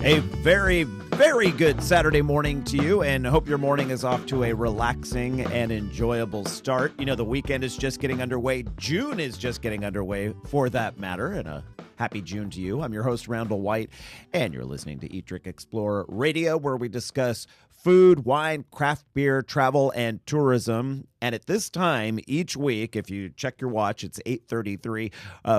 A very, very good Saturday morning to you, and hope your morning is off to a relaxing and enjoyable start. You know, the weekend is just getting underway. June is just getting underway, for that matter, and a happy June to you. I'm your host, Randall White, and you're listening to Eat, Drink, Explore Radio, where we discuss food, wine, craft beer, travel, and tourism. And at this time each week, if you check your watch, it's 8:33,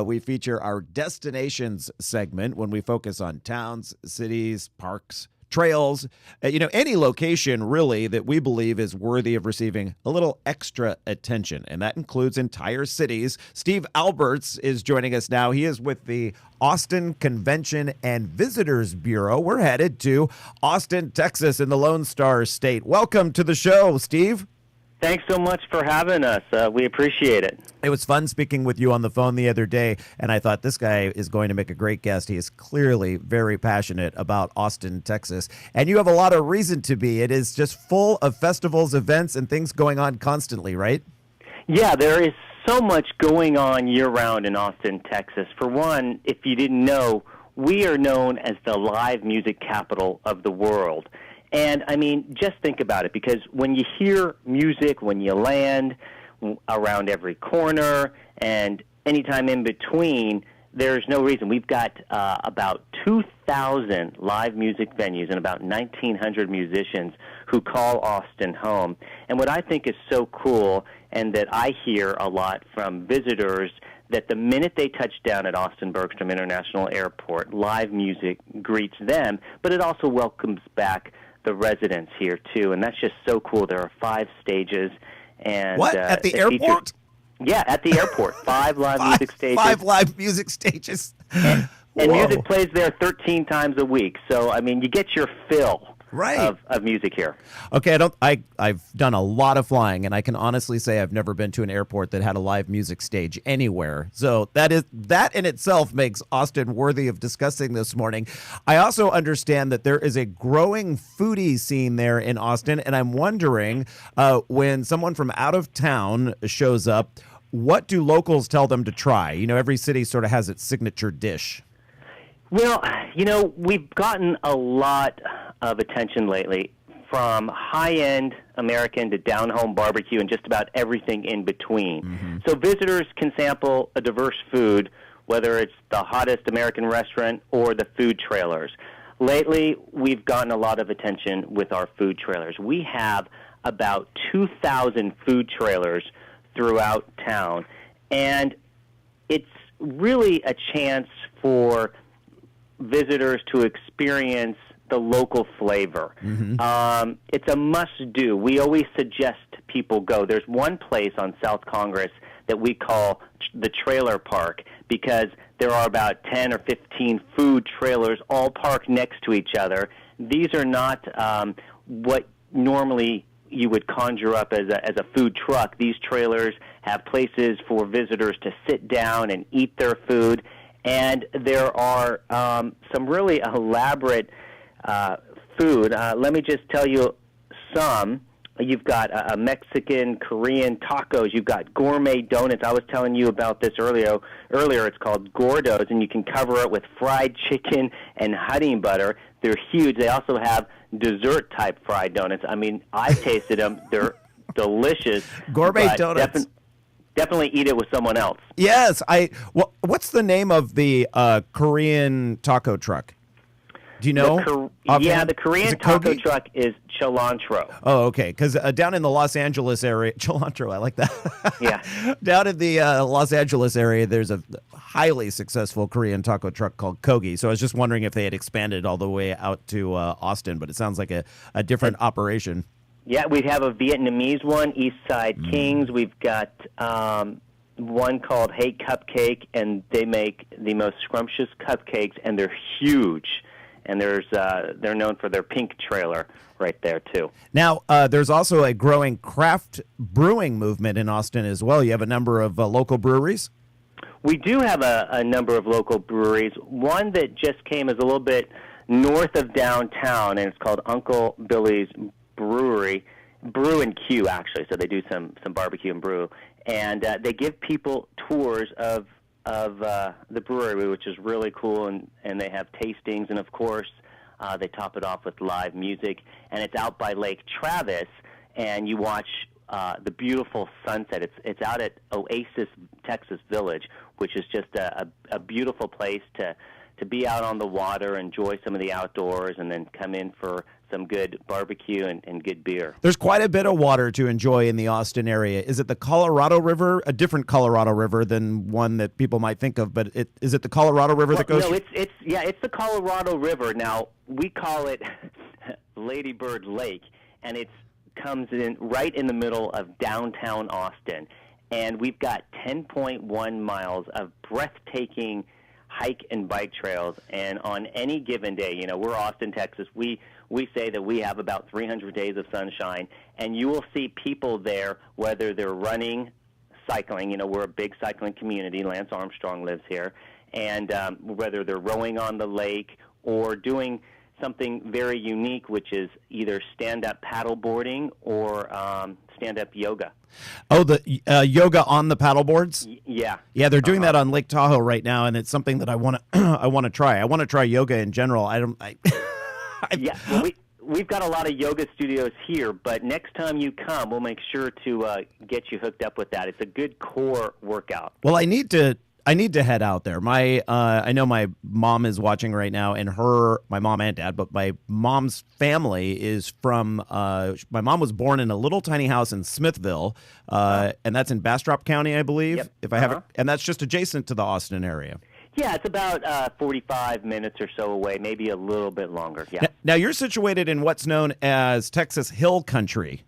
we feature our destinations segment when we focus on towns, cities, parks, trails, any location really that we believe is worthy of receiving a little extra attention. And that includes entire cities. Steve Alberts is joining us now. He is with the Austin Convention and Visitors Bureau. We're headed to Austin, Texas in the Lone Star State. Welcome to the show, Steve. Thanks so much for having us. We appreciate it. It was fun speaking with you on the phone the other day, and I thought this guy is going to make a great guest. He is clearly very passionate about Austin, Texas, and you have a lot of reason to be. It is just full of festivals, events, and things going on constantly, right? Yeah, there is so much going on year-round in Austin, Texas. For one, if you didn't know, we are known as the live music capital of the world. And, I mean, just think about it, because when you hear music, when you land around every corner and anytime in between, there's no reason. We've got about 2,000 live music venues and about 1,900 musicians who call Austin home. And what I think is so cool, and that I hear a lot from visitors, that the minute they touch down at Austin Bergstrom International Airport, live music greets them, but it also welcomes back the residents here, too, and that's just so cool. There are 5 stages. And what? At the airport? Yeah, at the airport. 5 live music stages. 5 live music stages. And music plays there 13 times a week. So, I mean, you get your fill of music here. Okay, I've done a lot of flying, and I can honestly say I've never been to an airport that had a live music stage anywhere. So that in itself makes Austin worthy of discussing this morning. I also understand that there is a growing foodie scene there in Austin, and I'm wondering when someone from out of town shows up, what do locals tell them to try? You know, every city sort of has its signature dish. Well, we've gotten a lot of attention lately from high-end American to down-home barbecue and just about everything in between. Mm-hmm. So visitors can sample a diverse food, whether it's the hottest American restaurant or the food trailers. Lately, we've gotten a lot of attention with our food trailers. We have about 2,000 food trailers throughout town, and it's really a chance for visitors to experience the local flavor. Mm-hmm. It's a must-do. We always suggest people go. There's one place on South Congress that we call the Trailer Park because there are about 10 or 15 food trailers all parked next to each other. These are not what normally you would conjure up as a food truck. These trailers have places for visitors to sit down and eat their food. And there are some really elaborate food. Let me just tell you some. You've got a Mexican, Korean tacos. You've got gourmet donuts. I was telling you about this earlier. It's called Gordos, and you can cover it with fried chicken and honey butter. They're huge. They also have dessert-type fried donuts. I mean, I've tasted them. They're delicious. Gourmet donuts. Definitely eat it with someone else. Yes. What's the name of the Korean taco truck? Do you know? The Korean taco truck is Cilantro. Oh, okay. Because down in the Los Angeles area, Cilantro, I like that. Yeah. Down in the Los Angeles area, there's a highly successful Korean taco truck called Kogi. So I was just wondering if they had expanded all the way out to Austin, but it sounds like a different operation. Yeah, we have a Vietnamese one, East Side Kings. We've got one called Hey Cupcake, and they make the most scrumptious cupcakes, and they're huge. And they're known for their pink trailer right there, too. Now, there's also a growing craft brewing movement in Austin as well. You have a number of local breweries? We do have a number of local breweries. One that just came is a little bit north of downtown, and it's called Uncle Billy's Brewery. Brew and Q, actually. So they do some barbecue and brew. And they give people tours of the brewery, which is really cool, and they have tastings. And, of course, They top it off with live music, and it's out by Lake Travis, and you watch the beautiful sunset. It's out at Oasis, Texas Village, which is just a beautiful place to be out on the water, enjoy some of the outdoors, and then come in for some good barbecue and good beer. There's quite a bit of water to enjoy in the Austin area. Is it the Colorado River, a different Colorado River than one that people might think of, but is it the Colorado River that goes? No, it's the Colorado River. Now, we call it Lady Bird Lake, and it comes in right in the middle of downtown Austin. And we've got 10.1 miles of breathtaking hike and bike trails, and on any given day, we're Austin, Texas, we say that we have about 300 days of sunshine, and you will see people there, whether they're running, cycling, we're a big cycling community, Lance Armstrong lives here, and whether they're rowing on the lake or doing something very unique, which is either stand-up paddle boarding or stand-up yoga. Oh, the yoga on the paddle boards? Yeah. Yeah, they're doing that on Lake Tahoe right now, and it's something that I want to I want to try. I want to try yoga in general. Yeah, well, we've got a lot of yoga studios here, but next time you come, we'll make sure to get you hooked up with that. It's a good core workout. Well, I need to head out there. I know my mom is watching right now, and my mom and dad, but my mom's family is from, my mom was born in a little tiny house in Smithville, and that's in Bastrop County, I believe, Yep. if I have it, and that's just adjacent to the Austin area. Yeah, it's about 45 minutes or so away, maybe a little bit longer, yeah. Now, you're situated in what's known as Texas Hill Country.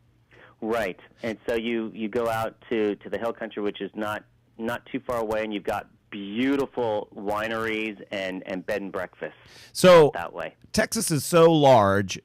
Right, and so you go out to the Hill Country, which is not too far away, and you've got beautiful wineries and bed and breakfast. So that way. Texas is so large,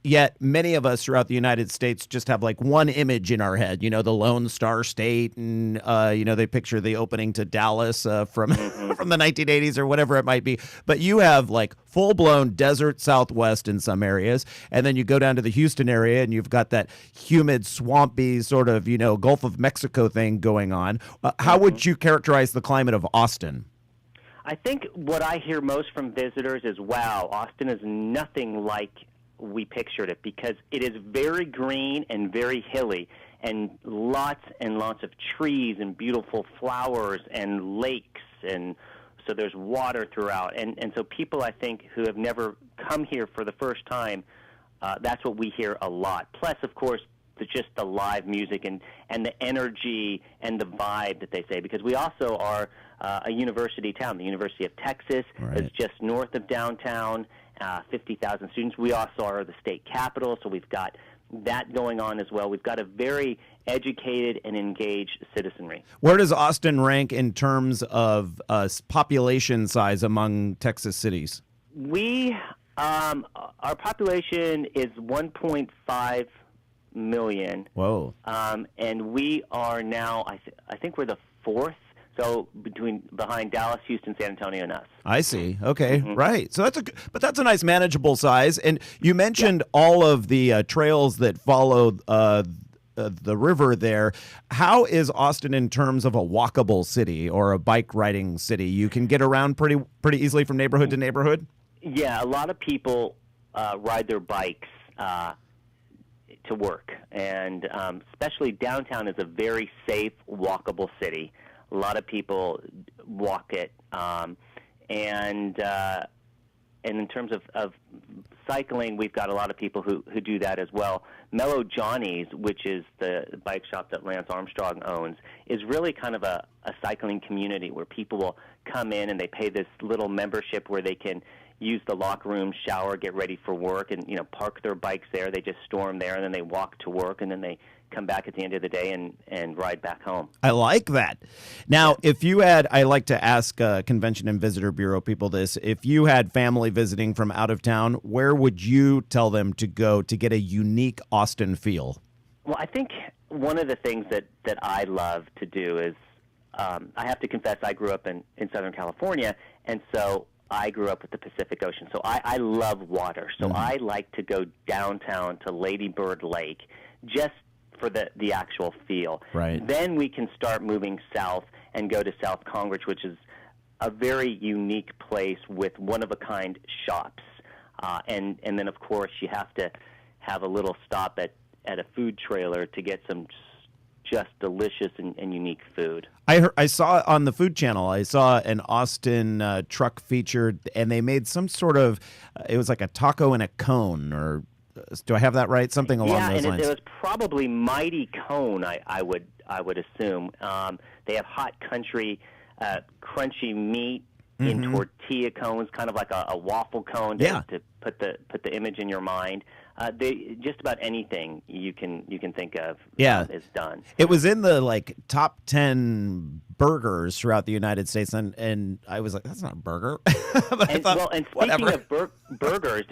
yet many of us throughout the United States just have like one image in our head, the Lone Star State, and they picture the opening to Dallas from from the 1980s or whatever it might be. But you have like full-blown desert Southwest in some areas, and then you go down to the Houston area and you've got that humid, swampy sort of Gulf of Mexico thing going on. How would you characterize the climate of Austin? I think what I hear most from visitors is, wow, Austin is nothing like we pictured it, because it is very green and very hilly, and lots of trees and beautiful flowers and lakes, and so there's water throughout, and so people, I think, who have never come here for the first time, that's what we hear a lot. Plus, of course, just the live music and the energy and the vibe that they say, because we also are a university town. The University of Texas is just north of downtown, 50,000 students. We also are the state capital, so we've got that going on as well. We've got a very educated and engaged citizenry. Where does Austin rank in terms of population size among Texas cities? Our population is 1.5 million. Whoa. And we are now, I think we're the fourth, so behind Dallas, Houston, San Antonio, and us. I see. Okay, right. So that's a nice manageable size. And you mentioned all of the trails that follow the river there. How is Austin in terms of a walkable city or a bike riding city? You can get around pretty easily from neighborhood to neighborhood? Yeah, a lot of people ride their bikes to work, and especially downtown is a very safe, walkable city. A lot of people walk it, and in terms of cycling, we've got a lot of people who do that as well. Mellow Johnny's, which is the bike shop that Lance Armstrong owns, is really kind of a cycling community where people will come in and they pay this little membership where they can use the locker room, shower, get ready for work, and park their bikes there. They just store them there, and then they walk to work, and then they come back at the end of the day and ride back home. I like that. Now, if you had, I like to ask Convention and Visitor Bureau people this, if you had family visiting from out of town, where would you tell them to go to get a unique Austin feel? Well, I think one of the things that I love to do is, I have to confess, I grew up in Southern California, and so I grew up with the Pacific Ocean, so I love water. So I like to go downtown to Lady Bird Lake just for the actual feel. Right. Then we can start moving south and go to South Congress, which is a very unique place with one-of-a-kind shops. And then, of course, you have to have a little stop at a food trailer to get some just delicious and unique food. I saw on the Food Channel, I saw an Austin truck featured, and they made some sort of, it was like a taco in a cone, or do I have that right? Something along those lines. Yeah, and it was probably Mighty Cone, I would assume. They have hot country, crunchy meat in tortilla cones, kind of like a waffle cone to put the image in your mind. Just about anything you can think of is done. It was in the top 10 burgers throughout the United States, and I was like, that's not a burger. And speaking of burgers,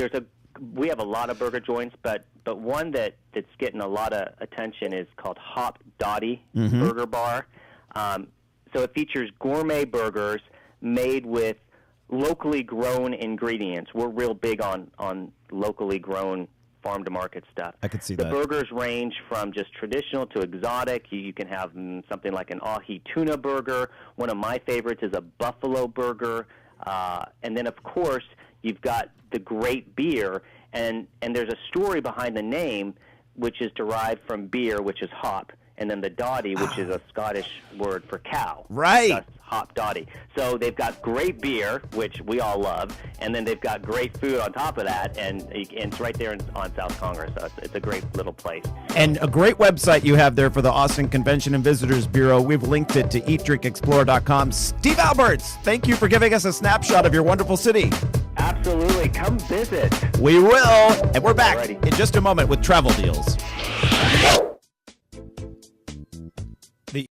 we have a lot of burger joints, but one that's getting a lot of attention is called Hop Dottie Burger Bar. So it features gourmet burgers made with locally grown ingredients. We're real big on locally grown farm-to-market stuff. I could see that. The burgers range from just traditional to exotic. You can have something like an ahi tuna burger. One of my favorites is a buffalo burger. And then, of course, you've got the great beer. And there's a story behind the name, which is derived from beer, which is hop, and then the Dottie, which is a Scottish word for cow. Right. Thus, Hop Dottie. So they've got great beer, which we all love, and then they've got great food on top of that, and it's right there on South Congress. So it's a great little place. And a great website you have there for the Austin Convention and Visitors Bureau. We've linked it to eatdrinkexplore.com. Steve Alberts, thank you for giving us a snapshot of your wonderful city. Absolutely. Come visit. We will. And we're back in just a moment with Travel Deals.